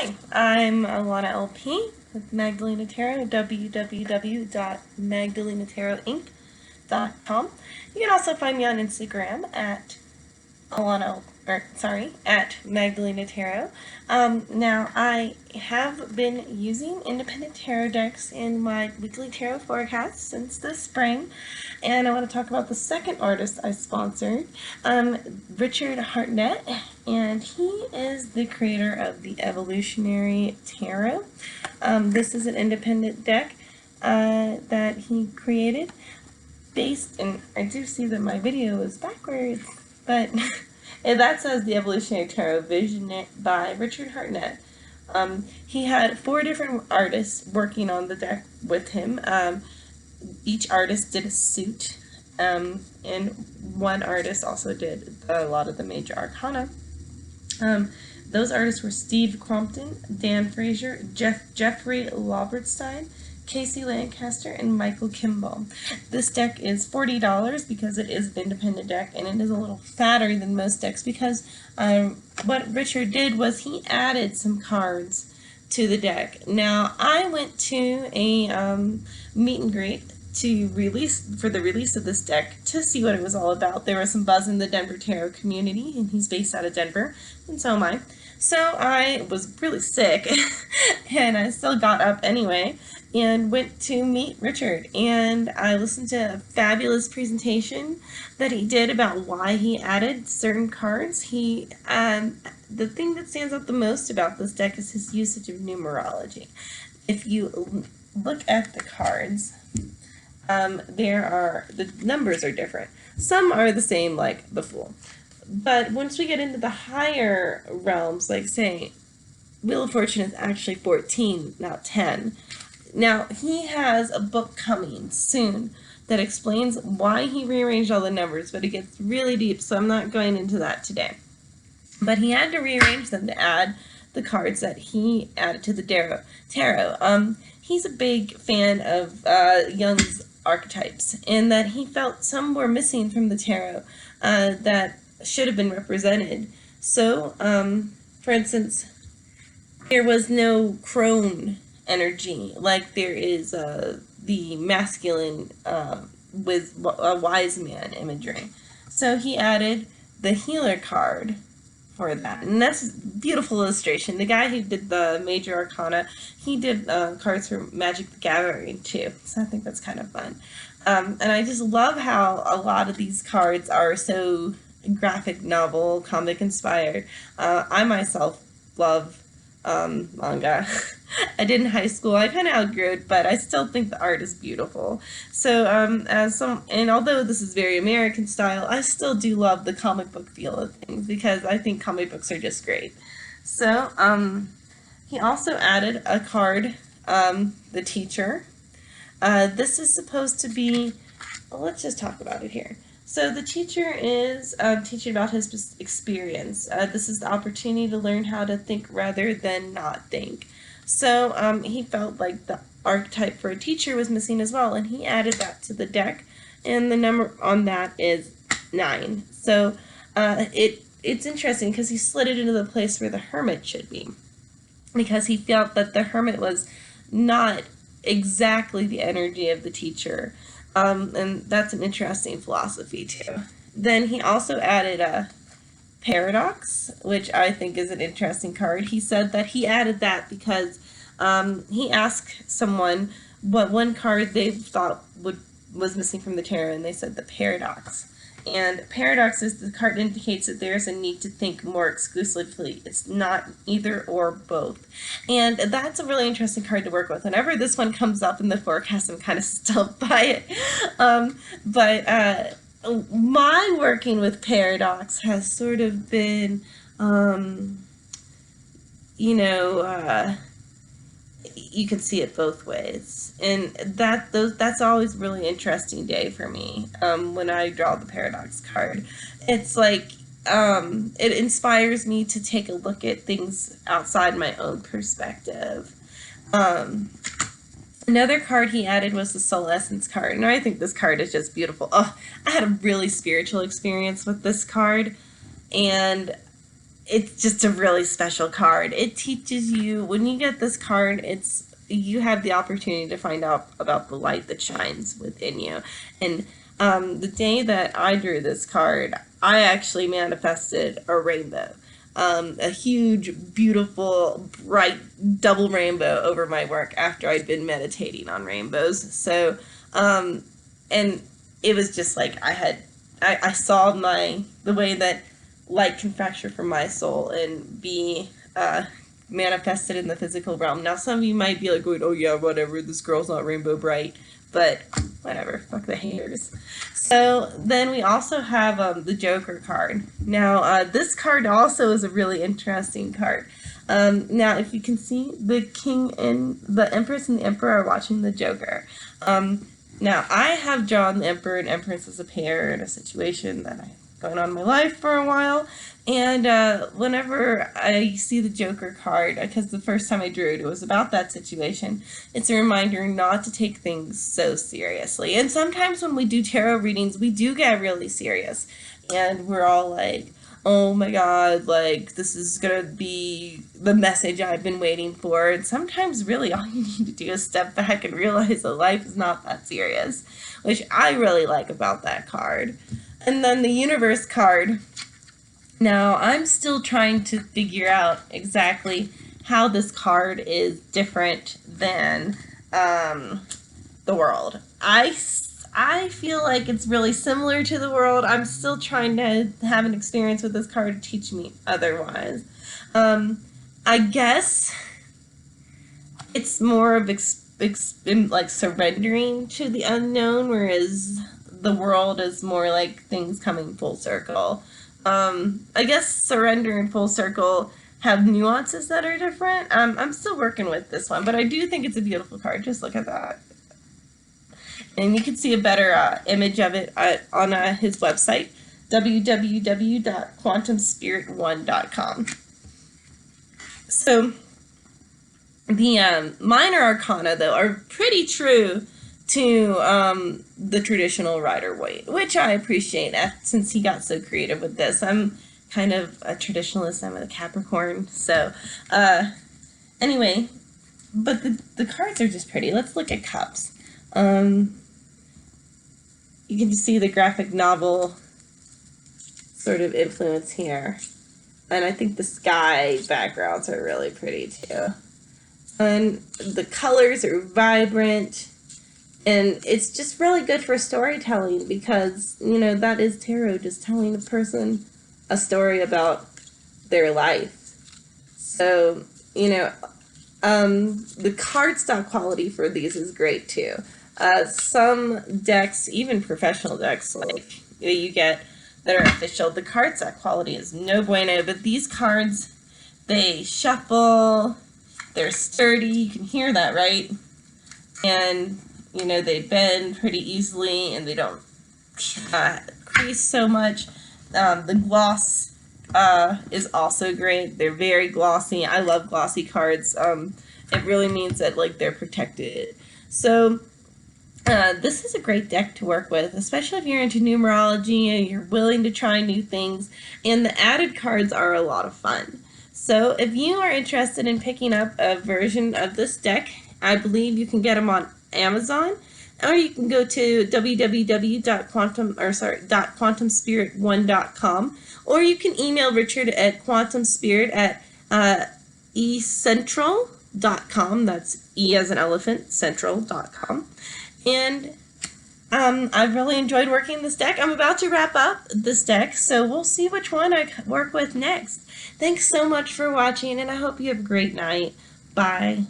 Hi, I'm Alana LP with Magdalena Tarot, www.magdalenatarot.inc.com. You can also find me on Instagram at at Magdalena Tarot. Now, I have been using independent tarot decks in my weekly tarot forecast since the spring, and I want to talk about the second artist I sponsored, Richard Hartnett, and he is the creator of the Evolutionary Tarot. This is an independent deck that he created and I do see that my video is backwards, but and that says the Evolutionary Tarot Vision by Richard Hartnett. He had 4 different artists working on the deck with him. Each artist did a suit, and one artist also did a lot of the major arcana. Those artists were Steve Crompton, Dan Fraser, Jeffrey Lobertstein, Casey Lancaster, and Michael Kimball. This deck is $40 because it is an independent deck, and it is a little fatter than most decks because what Richard did was he added some cards to the deck. Now, I went to a meet and greet for the release of this deck to see what it was all about. There was some buzz in the Denver tarot community, and he's based out of Denver, and so am I. So I was really sick, and I still got up anyway and went to meet Richard, and I listened to a fabulous presentation that he did about why he added certain cards. The thing that stands out the most about this deck is his usage of numerology. If you look at the cards, the numbers are different. Some are the same, like the Fool. But once we get into the higher realms, like say, Wheel of Fortune is actually 14, not 10. Now, he has a book coming soon that explains why he rearranged all the numbers, but it gets really deep, so I'm not going into that today. But he had to rearrange them to add the cards that he added to the tarot. He's a big fan of Jung's archetypes, and that he felt some were missing from the tarot that should have been represented. So, for instance, there was no crone energy like there is the masculine with a wise man imagery. So he added the healer card for that, and that's a beautiful illustration. The guy who did the major arcana, he did cards for Magic the Gathering too, so I think that's kind of fun. And I just love how a lot of these cards are so graphic novel, comic inspired. I myself love manga. I did in high school. I kind of outgrew it, but I still think the art is beautiful. So, and although this is very American style, I still do love the comic book feel of things because I think comic books are just great. So, he also added a card, the Teacher. This is supposed to be, well, let's just talk about it here. So the Teacher is teaching about his experience. This is the opportunity to learn how to think rather than not think. So he felt like the archetype for a teacher was missing as well, and he added that to the deck, and the number on that is 9. So it's interesting because he slid it into the place where the Hermit should be, because he felt that the Hermit was not exactly the energy of the Teacher. And that's an interesting philosophy too. Then he also added a Paradox, which I think is an interesting card. He said that he added that because he asked someone what one card they thought was missing from the tarot, and they said the Paradox. And Paradox is the card that indicates that there's a need to think more exclusively. It's not either or both. And that's a really interesting card to work with. Whenever this one comes up in the forecast, I'm kind of stumped by it. But my working with Paradox has sort of been, you can see it both ways, and that's always a really interesting day for me when I draw the Paradox card. It's like it inspires me to take a look at things outside my own perspective. Another card he added was the Soul Essence card, and I think this card is just beautiful. Oh, I had a really spiritual experience with this card, and it's just a really special card. It teaches you, when you get this card, you have the opportunity to find out about the light that shines within you. And the day that I drew this card, I actually manifested a rainbow. A huge, beautiful, bright double rainbow over my work after I'd been meditating on rainbows. So, and it was just like I saw the way that light can fracture from my soul and be manifested in the physical realm. Now, some of you might be like, oh yeah, whatever, this girl's not rainbow bright, but whatever, fuck the haters. So then we also have the Joker card. Now, this card also is a really interesting card. Now, if you can see, the king and the empress and the emperor are watching the Joker. Now, I have drawn the emperor and empress as a pair in a situation that I've going on in my life for a while, and whenever I see the Joker card, because the first time I drew it, it was about that situation, it's a reminder not to take things so seriously. And sometimes when we do tarot readings, we do get really serious, and we're all like, oh my god, like, this is gonna be the message I've been waiting for. And sometimes really all you need to do is step back and realize that life is not that serious, which I really like about that card. And then the universe card. Now, I'm still trying to figure out exactly how this card is different than the world. I feel like it's really similar to the world. I'm still trying to have an experience with this card to teach me otherwise. I guess it's more of like surrendering to the unknown, whereas the world is more like things coming full circle. I guess surrender and full circle have nuances that are different. I'm still working with this one, but I do think it's a beautiful card. Just look at that. And you can see a better image of it on his website, www.quantumspirit1.com. So the minor arcana, though, are pretty true to the traditional Rider-Waite, which I appreciate since he got so creative with this. I'm kind of a traditionalist. I'm a Capricorn. So anyway, but the cards are just pretty. Let's look at cups. You can see the graphic novel sort of influence here. And I think the sky backgrounds are really pretty too. And the colors are vibrant. And it's just really good for storytelling because, you know, that is tarot, just telling a person a story about their life. So, you know, the cardstock quality for these is great too. Some decks, even professional decks like you get that are official, the cardstock quality is no bueno, but these cards, they shuffle, they're sturdy, you can hear that, right? And, you know, they bend pretty easily and they don't crease so much. The gloss is also great. They're very glossy. I love glossy cards. It really means that, like, they're protected. So this is a great deck to work with, especially if you're into numerology and you're willing to try new things. And the added cards are a lot of fun. So if you are interested in picking up a version of this deck, I believe you can get them on Amazon, or you can go to www.quantumspirit1.com, or you can email Richard at quantumspirit@ecentral.com. That's E as an elephant, central.com. And I've really enjoyed working this deck. I'm about to wrap up this deck, so we'll see which one I work with next. Thanks so much for watching, and I hope you have a great night. Bye.